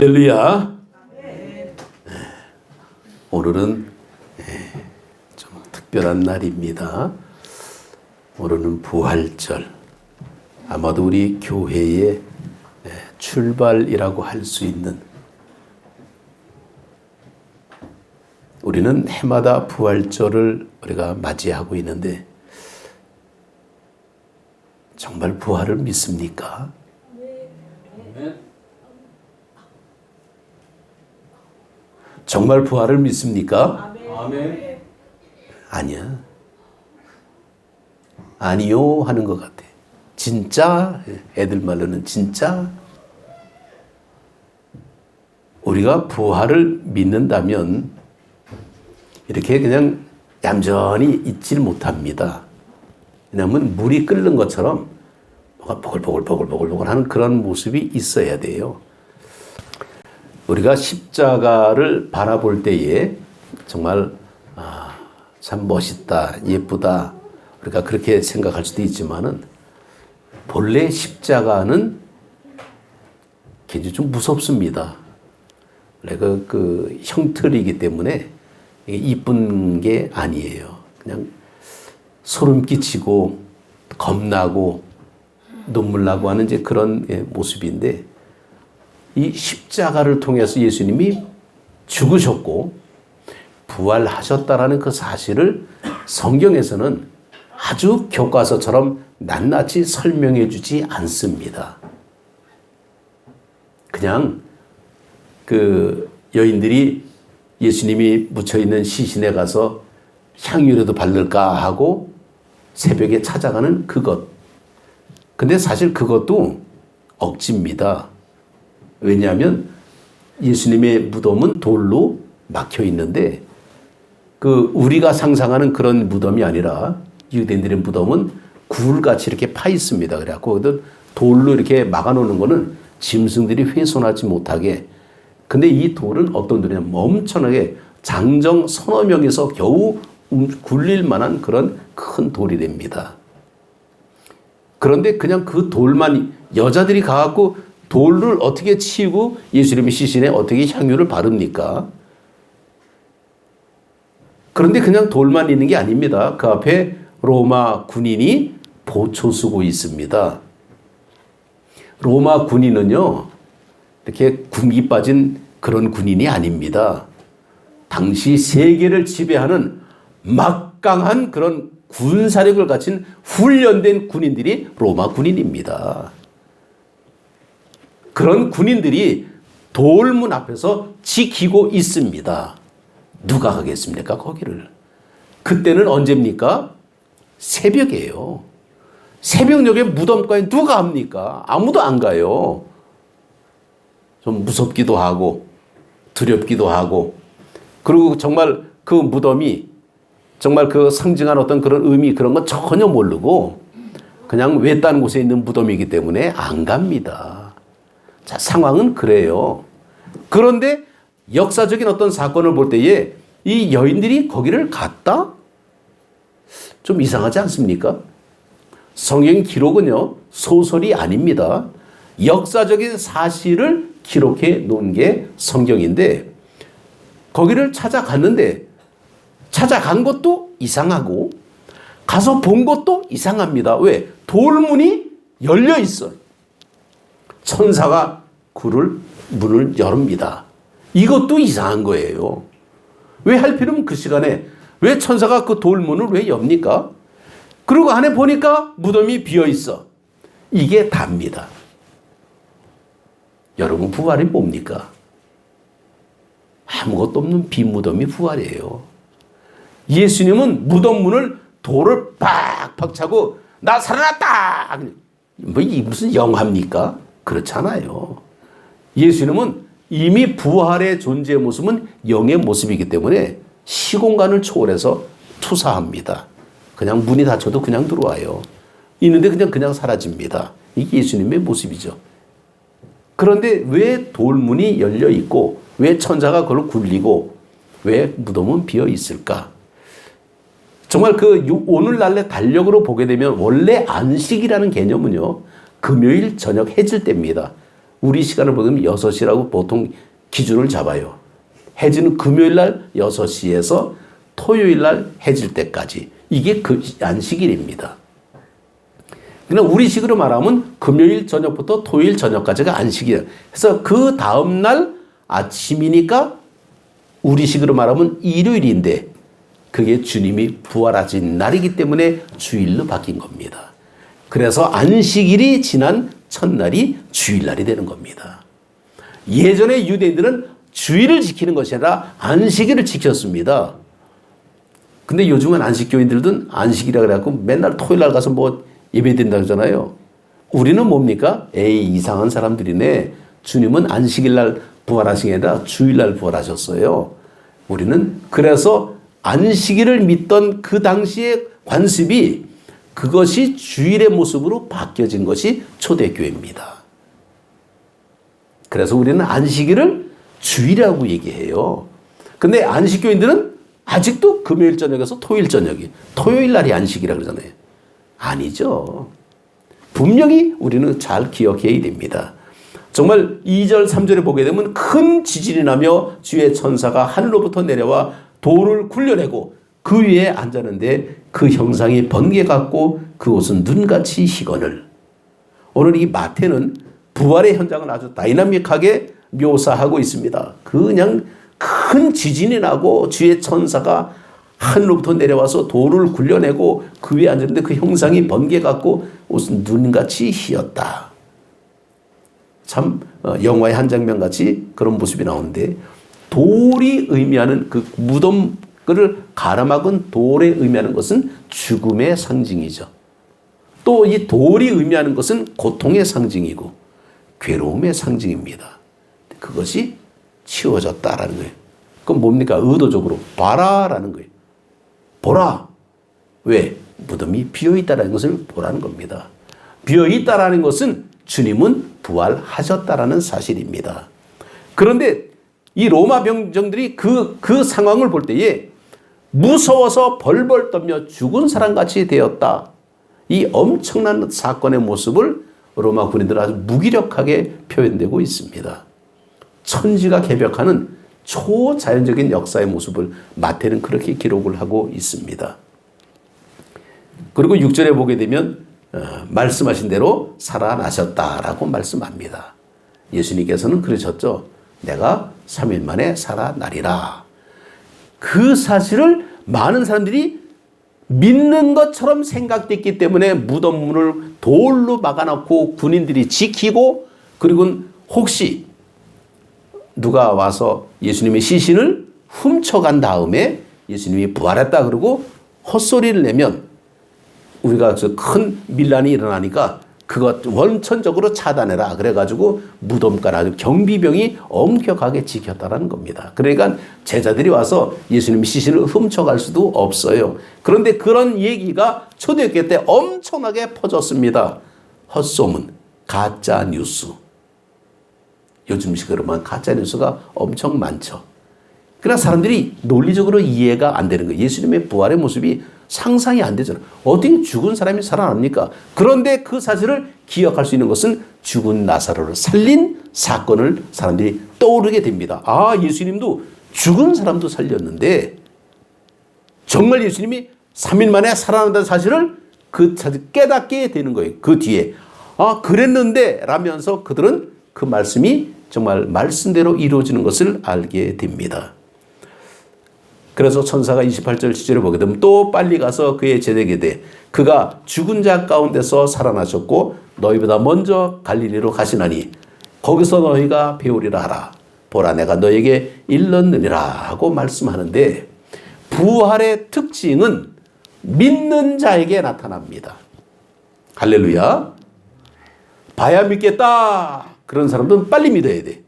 할렐루야. 오늘은 좀 특별한 날입니다. 오늘은 부활절. 아마도 우리 교회의 출발이라고 할 수 있는, 우리는 해마다 부활절을 우리가 맞이하고 있는데 정말 부활을 믿습니까? 정말 부활을 믿습니까? 아멘. 아니야. 아니요 하는 것 같아. 진짜? 애들 말로는 진짜? 우리가 부활을 믿는다면 이렇게 그냥 얌전히 있질 못합니다. 왜냐하면 물이 끓는 것처럼 보글보글 하는 그런 모습이 있어야 돼요. 우리가 십자가를 바라볼 때에 정말 참 멋있다, 예쁘다, 우리가 그렇게 생각할 수도 있지만은 본래 십자가는 굉장히 좀 무섭습니다. 그 형틀이기 때문에 이쁜 게 아니에요. 그냥 소름 끼치고 겁나고 눈물 나고 하는 이제 그런 모습인데, 이 십자가를 통해서 예수님이 죽으셨고 부활하셨다라는 그 사실을 성경에서는 아주 교과서처럼 낱낱이 설명해 주지 않습니다. 그냥 그 여인들이 예수님이 묻혀있는 시신에 가서 향유라도 바를까 하고 새벽에 찾아가는 그것. 근데 사실 그것도 억지입니다. 왜냐하면 예수님의 무덤은 돌로 막혀 있는데, 그 우리가 상상하는 그런 무덤이 아니라 유대인들의 무덤은 굴같이 이렇게 파 있습니다. 그래갖고 돌로 이렇게 막아놓는 거는 짐승들이 훼손하지 못하게. 근데 이 돌은 어떤 돌이냐면 엄청나게 장정 서너 명에서 겨우 굴릴 만한 그런 큰 돌이 됩니다. 그런데 그냥 그 돌만 여자들이 가갖고 돌을 어떻게 치우고 예수님의 시신에 어떻게 향유를 바릅니까? 그런데 그냥 돌만 있는 게 아닙니다. 그 앞에 로마 군인이 보초 쓰고 있습니다. 로마 군인은요, 이렇게 군기 빠진 그런 군인이 아닙니다. 당시 세계를 지배하는 막강한 그런 군사력을 갖춘 훈련된 군인들이 로마 군인입니다. 그런 군인들이 돌문 앞에서 지키고 있습니다. 누가 가겠습니까, 거기를? 그때는 언제입니까? 새벽이에요. 새벽녘에 무덤가에 누가 합니까? 아무도 안 가요. 좀 무섭기도 하고 두렵기도 하고, 그리고 정말 그 무덤이 정말 그 상징한 어떤 그런 의미, 그런 건 전혀 모르고 그냥 외딴 곳에 있는 무덤이기 때문에 안 갑니다. 자, 상황은 그래요. 그런데 역사적인 어떤 사건을 볼 때에 이 여인들이 거기를 갔다? 좀 이상하지 않습니까? 성경 기록은요, 소설이 아닙니다. 역사적인 사실을 기록해 놓은 게 성경인데, 거기를 찾아갔는데 찾아간 것도 이상하고 가서 본 것도 이상합니다. 왜? 돌문이 열려 있어. 천사가 문을 열습니다. 이것도 이상한 거예요. 왜 하필이면 그 시간에 왜 천사가 그 돌문을 왜 엽니까? 그리고 안에 보니까 무덤이 비어 있어. 이게 답니다. 여러분, 부활이 뭡니까? 아무것도 없는 빈 무덤이 부활이에요. 예수님은 무덤 문을 돌을 팍팍 차고 나 살아났다! 뭐 이 무슨 영화입니까? 그렇잖아요. 예수님은 이미 부활의 존재의 모습은 영의 모습이기 때문에 시공간을 초월해서 투사합니다. 그냥 문이 닫혀도 그냥 들어와요. 있는데 그냥 사라집니다. 이게 예수님의 모습이죠. 그런데 왜 돌문이 열려 있고 왜 천사가 그걸 굴리고 왜 무덤은 비어 있을까? 정말 그 오늘날의 달력으로 보게 되면 원래 안식이라는 개념은요, 금요일 저녁 해질 때입니다. 우리 시간을 보면 6시라고 보통 기준을 잡아요. 해지는 금요일 날 6시에서 토요일 날 해질 때까지. 이게 그 안식일입니다. 그냥 우리식으로 말하면 금요일 저녁부터 토요일 저녁까지가 안식이에요. 그래서 그 다음 날 아침이니까 우리식으로 말하면 일요일인데 그게 주님이 부활하신 날이기 때문에 주일로 바뀐 겁니다. 그래서 안식일이 지난 첫날이 주일날이 되는 겁니다. 예전에 유대인들은 주일을 지키는 것이 아니라 안식일을 지켰습니다. 근데 요즘은 안식교인들은 안식이라 그래갖고 맨날 토요일날 가서 뭐 예배 드린다고 하잖아요. 우리는 뭡니까? 에이, 이상한 사람들이네. 주님은 안식일날 부활하신 게 아니라 주일날 부활하셨어요. 우리는 그래서 안식일을 믿던 그 당시의 관습이 그것이 주일의 모습으로 바뀌어진 것이 초대교회입니다. 그래서 우리는 안식일을 주일이라고 얘기해요. 근데 안식교인들은 아직도 금요일 저녁에서 토요일 저녁이, 토요일 날이 안식이라 그러잖아요. 아니죠. 분명히 우리는 잘 기억해야 됩니다. 정말 2절, 3절에 보게 되면 큰 지진이 나며 주의 천사가 하늘로부터 내려와 돌을 굴려내고 그 위에 앉았는데 그 형상이 번개 같고 그 옷은 눈같이 희거늘. 오늘 이 마태는 부활의 현장을 아주 다이나믹하게 묘사하고 있습니다. 그냥 큰 지진이 나고 주의 천사가 하늘로부터 내려와서 돌을 굴려내고 그 위에 앉았는데 그 형상이 번개 같고 옷은 눈같이 희었다. 참 영화의 한 장면 같이 그런 모습이 나오는데 돌이 의미하는 그 무덤을 가로막은 돌에 의미하는 것은 죽음의 상징이죠. 또 이 돌이 의미하는 것은 고통의 상징이고 괴로움의 상징입니다. 그것이 치워졌다라는 거예요. 그건 뭡니까? 의도적으로 봐라라는 거예요. 보라. 왜? 무덤이 비어있다라는 것을 보라는 겁니다. 비어있다라는 것은 주님은 부활하셨다라는 사실입니다. 그런데 이 로마 병정들이 그 상황을 볼 때에 무서워서 벌벌 떨며 죽은 사람같이 되었다. 이 엄청난 사건의 모습을 로마 군인들은 아주 무기력하게 표현되고 있습니다. 천지가 개벽하는 초자연적인 역사의 모습을 마태는 그렇게 기록을 하고 있습니다. 그리고 6절에 보게 되면 말씀하신 대로 살아나셨다라고 말씀합니다. 예수님께서는 그러셨죠. 내가 3일 만에 살아나리라. 그 사실을 많은 사람들이 믿는 것처럼 생각됐기 때문에 무덤 문을 돌로 막아놓고 군인들이 지키고 그리고 혹시 누가 와서 예수님의 시신을 훔쳐간 다음에 예수님이 부활했다 그러고 헛소리를 내면 우리가 큰 밀란이 일어나니까 그것 원천적으로 차단해라. 그래가지고 무덤가를 아주 경비병이 엄격하게 지켰다라는 겁니다. 그러니까 제자들이 와서 예수님 시신을 훔쳐갈 수도 없어요. 그런데 그런 얘기가 초대교회 때 엄청나게 퍼졌습니다. 헛소문, 가짜 뉴스. 요즘식으로 만 가짜 뉴스가 엄청 많죠. 그러나 사람들이 논리적으로 이해가 안 되는 거예요. 예수님의 부활의 모습이 상상이 안 되잖아요. 어떻게 죽은 사람이 살아납니까? 그런데 그 사실을 기억할 수 있는 것은 죽은 나사로를 살린 사건을 사람들이 떠오르게 됩니다. 아, 예수님도 죽은 사람도 살렸는데 정말 예수님이 3일 만에 살아난다는 사실을 그 사실 깨닫게 되는 거예요. 그 뒤에. 아, 그랬는데 라면서 그들은 그 말씀이 정말 말씀대로 이루어지는 것을 알게 됩니다. 그래서 천사가 28절 7절에 보게 되면 또 빨리 가서 그의 제자에게 돼 그가 죽은 자 가운데서 살아나셨고 너희보다 먼저 갈릴리로 가시나니 거기서 너희가 배우리라 하라. 보라 내가 너에게 일렀느니라 하고 말씀하는데 부활의 특징은 믿는 자에게 나타납니다. 할렐루야. 봐야 믿겠다. 그런 사람들은 빨리 믿어야 돼.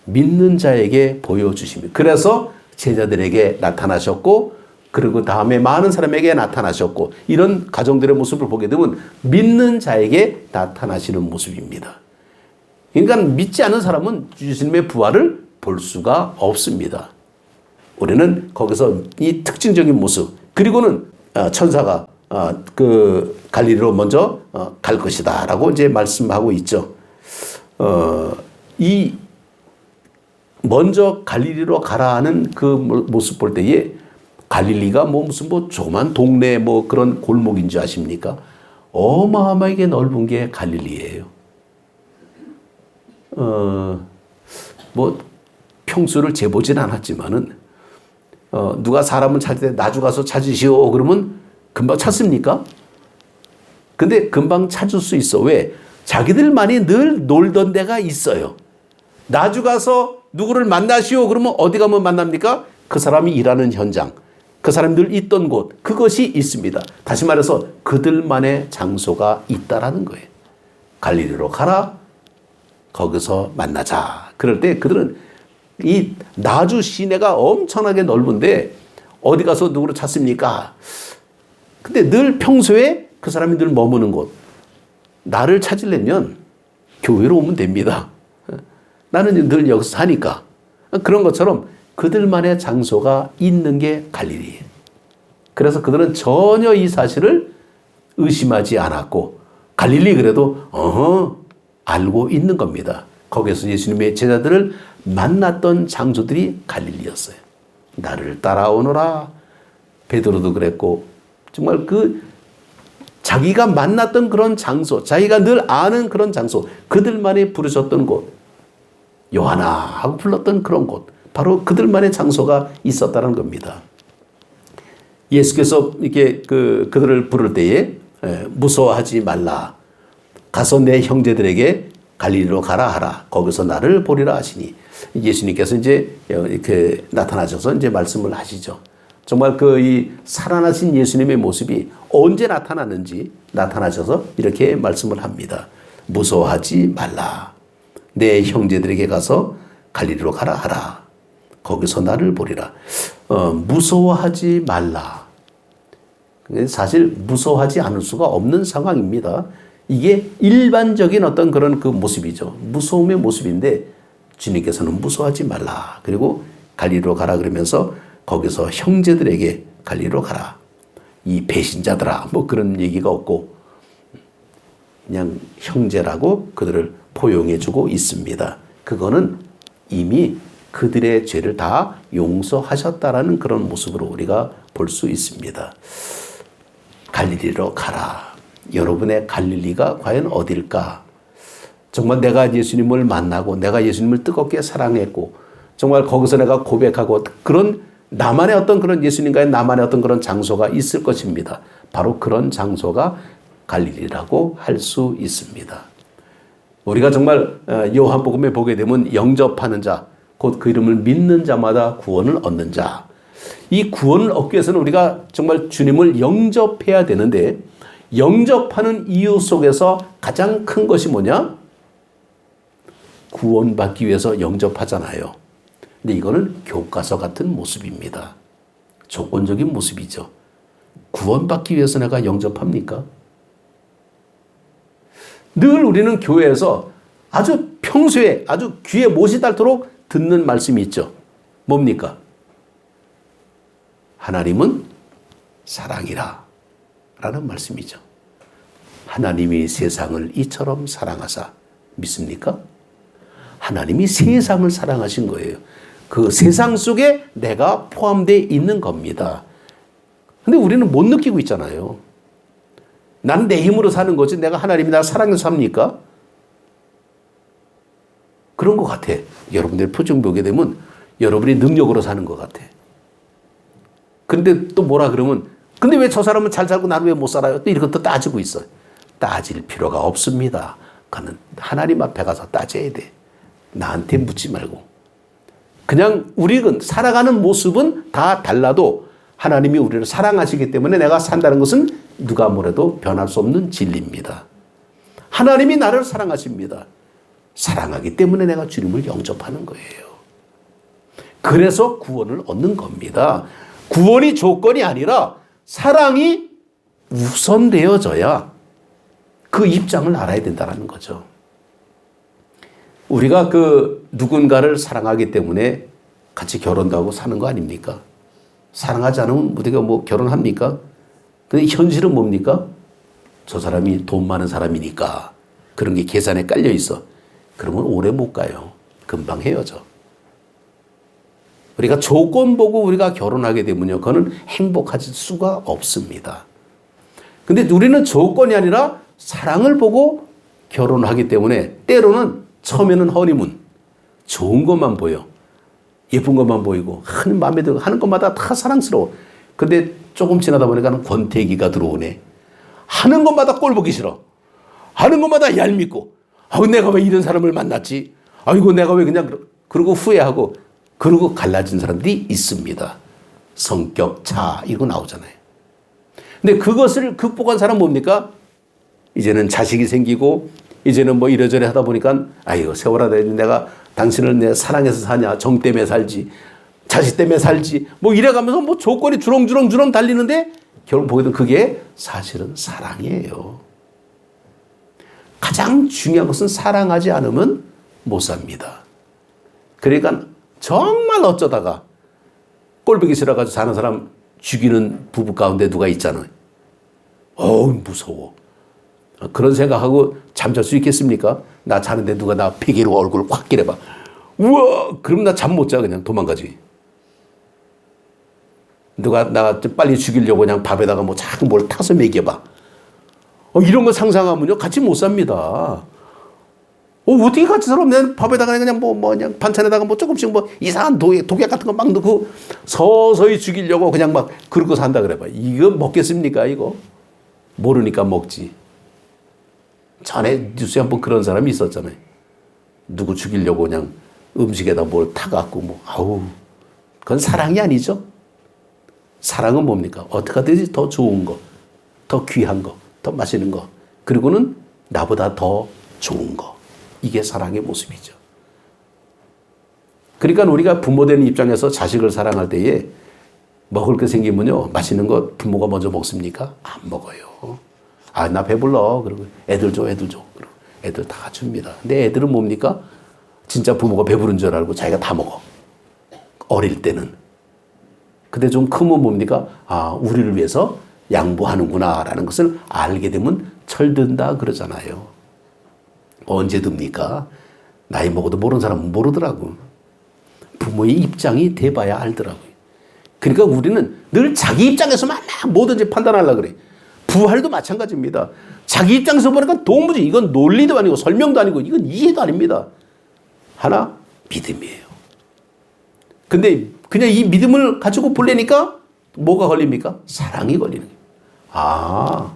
믿는 자에게 보여주십니다. 그래서 제자들에게 나타나셨고 그리고 다음에 많은 사람에게 나타나셨고 이런 가정들의 모습을 보게 되면 믿는 자에게 나타나시는 모습입니다. 그러니까 믿지 않는 사람은 예수님의 부활을 볼 수가 없습니다. 우리는 거기서 이 특징적인 모습 그리고는 천사가 그 갈릴리로 먼저 갈 것이다 라고 이제 말씀하고 있죠. 이 먼저 갈릴리로 가라 하는 그 모습 볼 때에 갈릴리가 뭐 무슨 뭐 조그만 동네 뭐 그런 골목인 줄 아십니까? 어마어마하게 넓은 게 갈릴리예요. 뭐 평수를 재보진 않았지만은 누가 사람을 찾을 때 나주 가서 찾으시오 그러면 금방 찾습니까? 근데 금방 찾을 수 있어. 왜? 자기들만이 늘 놀던 데가 있어요. 나주 가서 누구를 만나시오 그러면 어디 가면 만납니까? 그 사람이 일하는 현장, 그 사람들 있던 곳, 그것이 있습니다. 다시 말해서 그들만의 장소가 있다라는 거예요. 갈릴리로 가라. 거기서 만나자. 그럴 때 그들은 이 나주 시내가 엄청나게 넓은데 어디 가서 누구를 찾습니까? 근데 늘 평소에 그 사람이 늘 머무는 곳, 나를 찾으려면 교회로 오면 됩니다. 나는 늘 여기서 사니까. 그런 것처럼 그들만의 장소가 있는 게 갈릴리예요. 그래서 그들은 전혀 이 사실을 의심하지 않았고 갈릴리 그래도 알고 있는 겁니다. 거기서 예수님의 제자들을 만났던 장소들이 갈릴리였어요. 나를 따라오너라. 베드로도 그랬고 정말 그 자기가 만났던 그런 장소, 자기가 늘 아는 그런 장소, 그들만이 부르셨던 곳, 요하나 하고 불렀던 그런 곳, 바로 그들만의 장소가 있었다는 겁니다. 예수께서 이렇게 그들을 부를 때에 무서워하지 말라. 가서 내 형제들에게 갈릴리로 가라 하라. 거기서 나를 보리라 하시니 예수님께서 이제 이렇게 나타나셔서 이제 말씀을 하시죠. 정말 이 살아나신 예수님의 모습이 언제 나타났는지 나타나셔서 이렇게 말씀을 합니다. 무서워하지 말라. 내 형제들에게 가서 갈릴리로 가라 하라. 거기서 나를 보리라. 무서워하지 말라. 사실 무서워하지 않을 수가 없는 상황입니다. 이게 일반적인 어떤 그런 그 모습이죠. 무서움의 모습인데 주님께서는 무서워하지 말라. 그리고 갈릴리로 가라 그러면서 거기서 형제들에게 갈릴리로 가라. 이 배신자들아 뭐 그런 얘기가 없고 그냥 형제라고 그들을 포용해주고 있습니다. 그거는 이미 그들의 죄를 다 용서하셨다라는 그런 모습으로 우리가 볼 수 있습니다. 갈릴리로 가라. 여러분의 갈릴리가 과연 어딜까? 정말 내가 예수님을 만나고 내가 예수님을 뜨겁게 사랑했고 정말 거기서 내가 고백하고 그런 나만의 어떤 그런 예수님과의 나만의 어떤 그런 장소가 있을 것입니다. 바로 그런 장소가 갈릴리라고 할 수 있습니다. 우리가 정말 요한복음에 보게 되면 영접하는 자, 곧 그 이름을 믿는 자마다 구원을 얻는 자. 이 구원을 얻기 위해서는 우리가 정말 주님을 영접해야 되는데 영접하는 이유 속에서 가장 큰 것이 뭐냐? 구원받기 위해서 영접하잖아요. 근데 이거는 교과서 같은 모습입니다. 조건적인 모습이죠. 구원받기 위해서 내가 영접합니까? 늘 우리는 교회에서 아주 평소에 아주 귀에 못이 닳도록 듣는 말씀이 있죠. 뭡니까? 하나님은 사랑이라 라는 말씀이죠. 하나님이 세상을 이처럼 사랑하사 믿습니까? 하나님이 세상을 사랑하신 거예요. 그 세상 속에 내가 포함되어 있는 겁니다. 근데 우리는 못 느끼고 있잖아요. 나는 내 힘으로 사는 거지 내가 하나님이 나를 사랑해서 삽니까? 그런 것 같아. 여러분들 표정 보게 되면 여러분이 능력으로 사는 것 같아. 근데 또 뭐라 그러면 근데 왜 저 사람은 잘 살고 나는 왜 못 살아요? 또 이런 것도 따지고 있어요. 따질 필요가 없습니다. 그는 하나님 앞에 가서 따져야 돼. 나한테 묻지 말고. 그냥 우리는 살아가는 모습은 다 달라도 하나님이 우리를 사랑하시기 때문에 내가 산다는 것은 누가 뭐래도 변할 수 없는 진리입니다. 하나님이 나를 사랑하십니다. 사랑하기 때문에 내가 주님을 영접하는 거예요. 그래서 구원을 얻는 겁니다. 구원이 조건이 아니라 사랑이 우선되어져야 그 입장을 알아야 된다는 거죠. 우리가 누군가를 사랑하기 때문에 같이 결혼도 하고 사는 거 아닙니까? 사랑하지 않으면 우리가 뭐 결혼합니까? 근데 현실은 뭡니까? 저 사람이 돈 많은 사람이니까 그런 게 계산에 깔려 있어. 그러면 오래 못 가요. 금방 헤어져. 우리가 조건 보고 우리가 결혼하게 되면요, 그거는 행복해질 수가 없습니다. 근데 우리는 조건이 아니라 사랑을 보고 결혼하기 때문에 때로는 처음에는 허니문, 좋은 것만 보여. 예쁜 것만 보이고 하는 마음에 들고 하는 것마다 다 사랑스러워. 근데 조금 지나다 보니까 권태기가 들어오네. 하는 것마다 꼴 보기 싫어. 하는 것마다 얄밉고, 내가 왜 이런 사람을 만났지? 아이고, 내가 왜 그냥, 그러고 후회하고, 그러고 갈라진 사람들이 있습니다. 성격 차, 이거 나오잖아요. 근데 그것을 극복한 사람은 뭡니까? 이제는 자식이 생기고, 이제는 뭐 이래저래 하다 보니까, 아이고, 세월아, 내가 당신을 내 사랑해서 사냐, 정 때문에 살지, 자식 때문에 살지, 뭐 이래가면서 뭐 조건이 주렁주렁 달리는데, 결국 보게 되면 그게 사실은 사랑이에요. 가장 중요한 것은 사랑하지 않으면 못 삽니다. 그러니까 정말 어쩌다가 꼴보기 싫어가지고 사는 사람 죽이는 부부 가운데 누가 있잖아요. 무서워. 그런 생각하고 잠잘 수 있겠습니까? 나 자는데 누가 나 베개로 얼굴을 확 끼려봐. 우와! 그럼 나 잠 못 자. 그냥 도망가지. 누가 나 빨리 죽이려고 그냥 밥에다가 뭐 자꾸 뭘 타서 먹여봐. 이런 거 상상하면요, 같이 못 삽니다. 어떻게 같이 살아? 내 밥에다가 그냥 그냥 반찬에다가 뭐 조금씩 뭐 이상한 독약 같은 거 막 넣고 서서히 죽이려고 그냥 막 그러고 산다 그래봐. 이거 먹겠습니까, 이거? 모르니까 먹지. 전에 뉴스에 한번 그런 사람이 있었잖아요. 누구 죽이려고 그냥 음식에다 뭘 타갖고 그건 사랑이 아니죠. 사랑은 뭡니까? 어떻게 하든지 더 좋은 거, 더 귀한 거, 더 맛있는 거, 그리고는 나보다 더 좋은 거. 이게 사랑의 모습이죠. 그러니까 우리가 부모 되는 입장에서 자식을 사랑할 때에 먹을 게 생기면요, 맛있는 거 부모가 먼저 먹습니까? 안 먹어요. 나 배불러. 그리고 애들 줘. 그리고 애들 다 줍니다. 근데 애들은 뭡니까? 진짜 부모가 배부른 줄 알고 자기가 다 먹어. 어릴 때는. 근데 좀 크면 뭡니까? 우리를 위해서 양보하는구나라는 것을 알게 되면 철든다 그러잖아요. 언제 듭니까? 나이 먹어도 모르는 사람은 모르더라고. 부모의 입장이 돼봐야 알더라고요. 그러니까 우리는 늘 자기 입장에서만 뭐든지 판단하려고 그래. 부활도 마찬가지입니다. 자기 입장에서 보니까 도무지 이건 논리도 아니고 설명도 아니고 이건 이해도 아닙니다. 하나, 믿음이에요. 근데 그냥 이 믿음을 가지고 보려니까 뭐가 걸립니까? 사랑이 걸리는 거예요.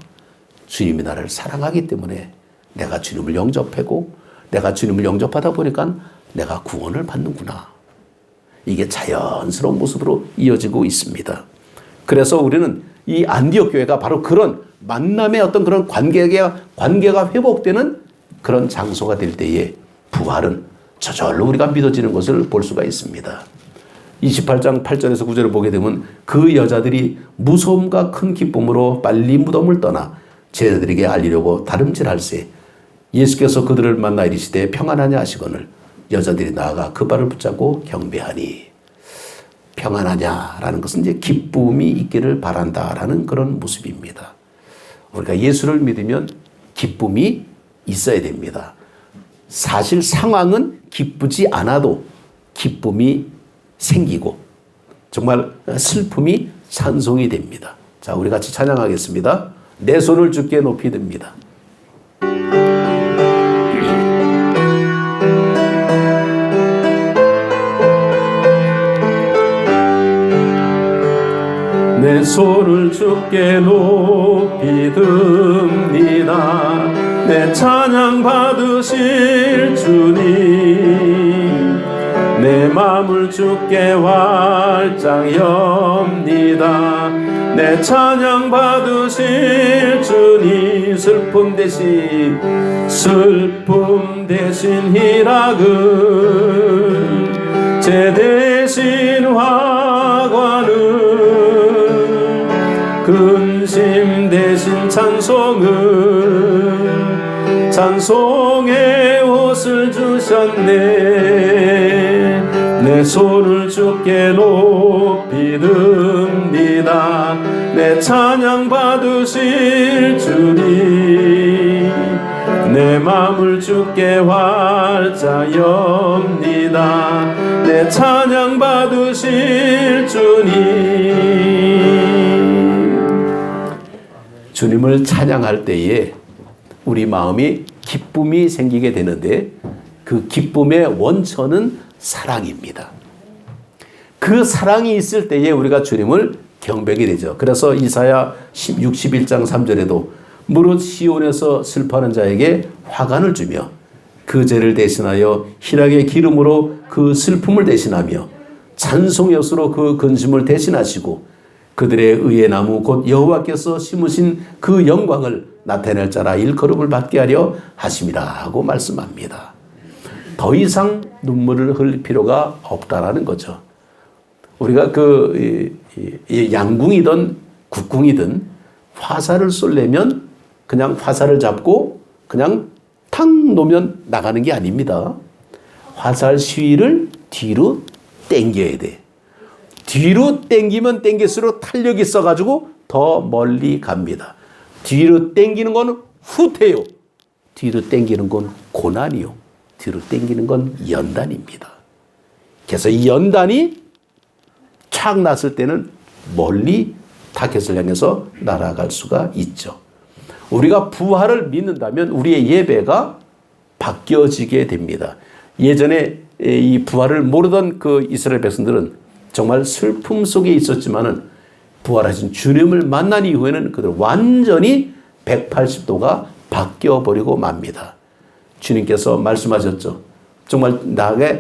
주님이 나를 사랑하기 때문에 내가 주님을 영접하고 내가 주님을 영접하다 보니까 내가 구원을 받는구나. 이게 자연스러운 모습으로 이어지고 있습니다. 그래서 우리는 이 안디옥 교회가 바로 그런 만남의 어떤 그런 관계가 회복되는 그런 장소가 될 때에 부활은 저절로 우리가 믿어지는 것을 볼 수가 있습니다. 28장 8절에서 9절을 보게 되면 그 여자들이 무서움과 큰 기쁨으로 빨리 무덤을 떠나 제자들에게 알리려고 다름질할세 예수께서 그들을 만나 이르시되 평안하냐 하시거늘 여자들이 나아가 그 발을 붙잡고 경배하니. 평안하냐라는 것은 이제 기쁨이 있기를 바란다라는 그런 모습입니다. 우리가 예수를 믿으면 기쁨이 있어야 됩니다. 사실 상황은 기쁘지 않아도 기쁨이 생기고 정말 슬픔이 찬송이 됩니다. 자, 우리 같이 찬양하겠습니다. 내 손을 주께 높이 듭니다. 내 손을 주께 높이 듭니다. 내 찬양 받으실 주님, 내 마음을 주께 활짝 엽니다. 내 찬양 받으실 주님, 슬픔 대신 희락을 제 대신 화관을 근심 대신 찬송의 옷을 주셨네. 내 손을 주께 높이 듭니다. 내 찬양 받으실 주님, 내 마음을 주께 활짝 엽니다. 내 찬양 받으실 주님. 주님을 찬양할 때에 우리 마음이 기쁨이 생기게 되는데 그 기쁨의 원천은 사랑입니다. 그 사랑이 있을 때에 우리가 주님을 경배하게 되죠. 그래서 이사야 61장 3절에도 무릇 시온에서 슬퍼하는 자에게 화관을 주며 그 죄를 대신하여 희락의 기름으로 그 슬픔을 대신하며 찬송의 옷으로 그 근심을 대신하시고 그들의 의의 나무 곧 여호와께서 심으신 그 영광을 나타낼 자라 일컬음을 받게 하려 하심이라 하고 말씀합니다. 더 이상 눈물을 흘릴 필요가 없다라는 거죠. 우리가 양궁이든 국궁이든 화살을 쏠려면 그냥 화살을 잡고 그냥 탁 놓으면 나가는 게 아닙니다. 화살 수위를 뒤로 당겨야 돼. 뒤로 당기면 당길수록 탄력이 있어가지고 더 멀리 갑니다. 뒤로 당기는 건 후퇴요. 뒤로 당기는 건 고난이요. 뒤로 당기는 건 연단입니다. 그래서 이 연단이 착 났을 때는 멀리 타겟을 향해서 날아갈 수가 있죠. 우리가 부활을 믿는다면 우리의 예배가 바뀌어지게 됩니다. 예전에 이 부활을 모르던 그 이스라엘 백성들은 정말 슬픔 속에 있었지만은 부활하신 주님을 만난 이후에는 그들 완전히 180도가 바뀌어버리고 맙니다. 주님께서 말씀하셨죠. 정말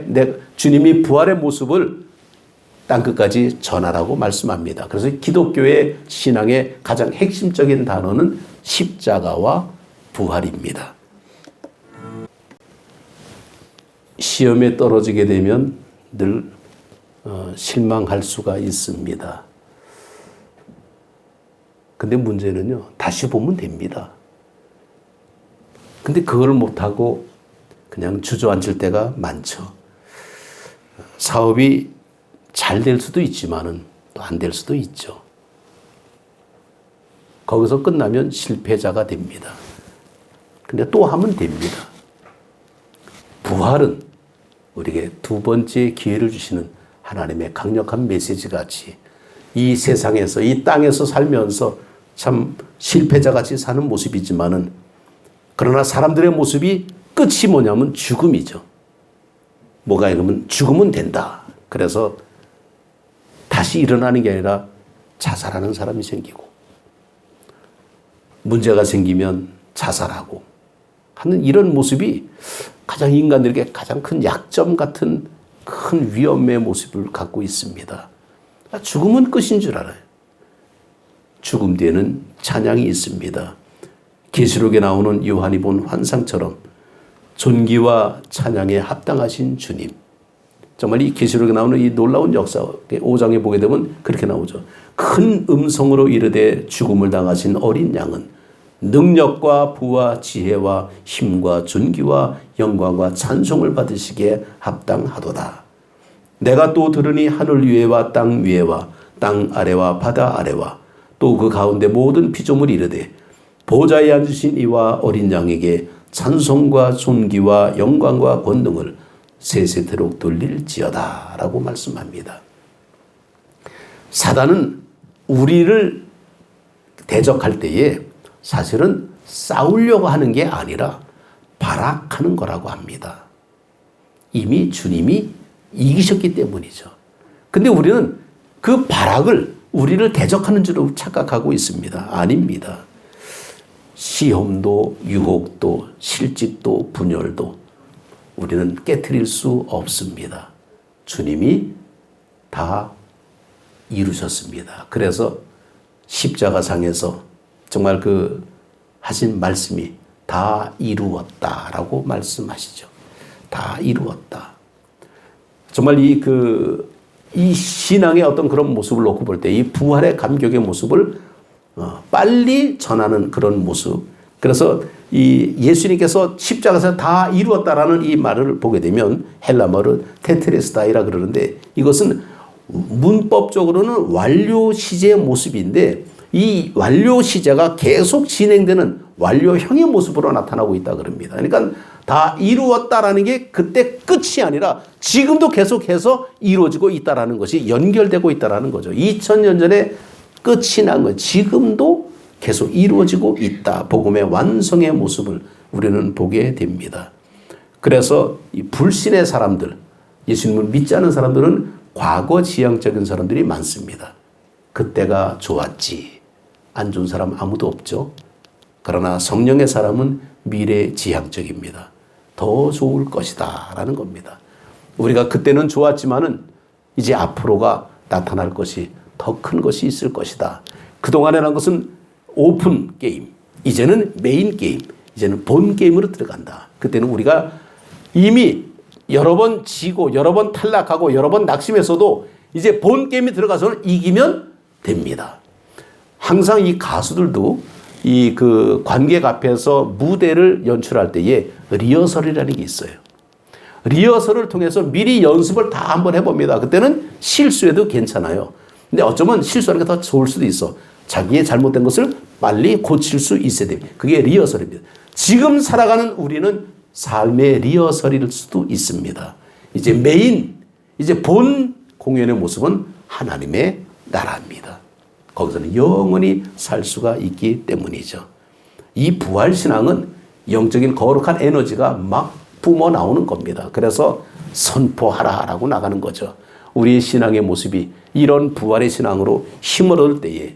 내 주님이 부활의 모습을 땅끝까지 전하라고 말씀합니다. 그래서 기독교의 신앙의 가장 핵심적인 단어는 십자가와 부활입니다. 시험에 떨어지게 되면 늘 실망할 수가 있습니다. 근데 문제는요, 다시 보면 됩니다. 근데 그걸 못하고 그냥 주저앉을 때가 많죠. 사업이 잘 될 수도 있지만은 또 안 될 수도 있죠. 거기서 끝나면 실패자가 됩니다. 근데 또 하면 됩니다. 부활은 우리에게 두 번째 기회를 주시는 하나님의 강력한 메시지 같이 이 세상에서, 이 땅에서 살면서 참 실패자같이 사는 모습이지만은 그러나 사람들의 모습이 끝이 뭐냐면 죽음이죠. 뭐가 이러면 죽으면 된다. 그래서 다시 일어나는 게 아니라 자살하는 사람이 생기고 문제가 생기면 자살하고 하는 이런 모습이 가장 인간들에게 가장 큰 약점 같은 큰 위험의 모습을 갖고 있습니다. 죽음은 끝인 줄 알아요. 죽음 뒤에는 찬양이 있습니다. 계시록에 나오는 요한이 본 환상처럼 존귀와 찬양에 합당하신 주님. 정말 이 계시록에 나오는 이 놀라운 역사 5장에 보게 되면 그렇게 나오죠. 큰 음성으로 이르되 죽음을 당하신 어린 양은 능력과 부와 지혜와 힘과 존귀와 영광과 찬송을 받으시기에 합당하도다. 내가 또 들으니 하늘 위에와 땅 위에와 땅 아래와 바다 아래와 또 그 가운데 모든 피조물이 이르되 보좌에 앉으신 이와 어린 양에게 찬송과 존귀와 영광과 권능을 세세토록 돌릴지어다 라고 말씀합니다. 사단은 우리를 대적할 때에 사실은 싸우려고 하는 게 아니라 발악하는 거라고 합니다. 이미 주님이 이기셨기 때문이죠. 근데 우리는 그 발악을 우리를 대적하는 줄로 착각하고 있습니다. 아닙니다. 시험도 유혹도 실직도 분열도 우리는 깨트릴 수 없습니다. 주님이 다 이루셨습니다. 그래서 십자가상에서 정말 그 하신 말씀이 다 이루었다라고 말씀하시죠. 다 이루었다. 정말 이 신앙의 어떤 그런 모습을 놓고 볼 때 이 부활의 감격의 모습을 빨리 전하는 그런 모습. 그래서 이 예수님께서 십자가에서 다 이루었다라는 이 말을 보게 되면 헬라말은 테트레스다이라 그러는데 이것은 문법적으로는 완료 시제의 모습인데 이 완료 시제가 계속 진행되는 완료형의 모습으로 나타나고 있다 그럽니다. 그러니까 다 이루었다라는 게 그때 끝이 아니라 지금도 계속해서 이루어지고 있다라는 것이 연결되고 있다라는 거죠. 2000년 전에 끝이 난 거 지금도 계속 이루어지고 있다. 복음의 완성의 모습을 우리는 보게 됩니다. 그래서 이 불신의 사람들, 예수님을 믿지 않은 사람들은 과거 지향적인 사람들이 많습니다. 그때가 좋았지. 안 좋은 사람 아무도 없죠. 그러나 성령의 사람은 미래 지향적입니다. 더 좋을 것이다 라는 겁니다. 우리가 그때는 좋았지만은 이제 앞으로가 나타날 것이 더 큰 것이 있을 것이다. 그동안에는 것은 오픈 게임, 이제는 메인 게임, 이제는 본 게임으로 들어간다. 그때는 우리가 이미 여러 번 지고 여러 번 탈락하고 여러 번 낙심했어도 이제 본 게임에 들어가서는 이기면 됩니다. 항상 이 가수들도 이 그 관객 앞에서 무대를 연출할 때에 리허설이라는 게 있어요. 리허설을 통해서 미리 연습을 다 한번 해봅니다. 그때는 실수해도 괜찮아요. 근데 어쩌면 실수하는 게 더 좋을 수도 있어. 자기의 잘못된 것을 빨리 고칠 수 있어야 됩니다. 그게 리허설입니다. 지금 살아가는 우리는 삶의 리허설일 수도 있습니다. 이제 메인, 이제 본 공연의 모습은 하나님의 나라입니다. 거기서는 영원히 살 수가 있기 때문이죠. 이 부활신앙은 영적인 거룩한 에너지가 막 뿜어 나오는 겁니다. 그래서 선포하라라고 나가는 거죠. 우리의 신앙의 모습이 이런 부활의 신앙으로 힘을 얻을 때에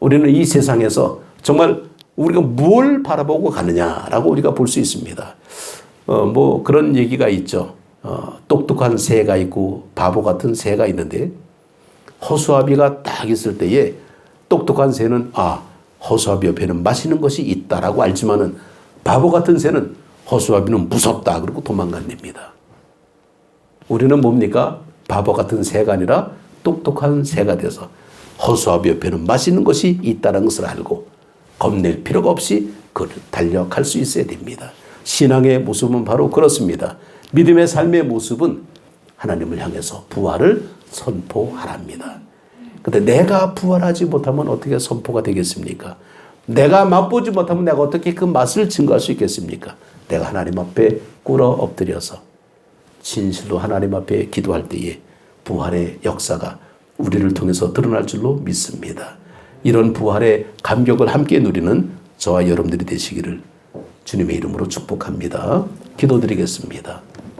우리는 이 세상에서 정말 우리가 뭘 바라보고 가느냐라고 우리가 볼 수 있습니다. 뭐 그런 얘기가 있죠. 똑똑한 새가 있고 바보 같은 새가 있는데 허수아비가 딱 있을 때에 똑똑한 새는 허수아비 옆에는 맛있는 것이 있다라고 알지만은 바보 같은 새는 허수아비는 무섭다 그러고 도망간답니다. 우리는 뭡니까? 바보 같은 새가 아니라 똑똑한 새가 돼서 허수아비 옆에는 맛있는 것이 있다는 것을 알고 겁낼 필요가 없이 그를 달려갈 수 있어야 됩니다. 신앙의 모습은 바로 그렇습니다. 믿음의 삶의 모습은 하나님을 향해서 부활을 선포하랍니다. 근데 내가 부활하지 못하면 어떻게 선포가 되겠습니까? 내가 맛보지 못하면 내가 어떻게 그 맛을 증거할 수 있겠습니까? 내가 하나님 앞에 꿇어 엎드려서 진실로 하나님 앞에 기도할 때에 부활의 역사가 우리를 통해서 드러날 줄로 믿습니다. 이런 부활의 감격을 함께 누리는 저와 여러분들이 되시기를 주님의 이름으로 축복합니다. 기도드리겠습니다.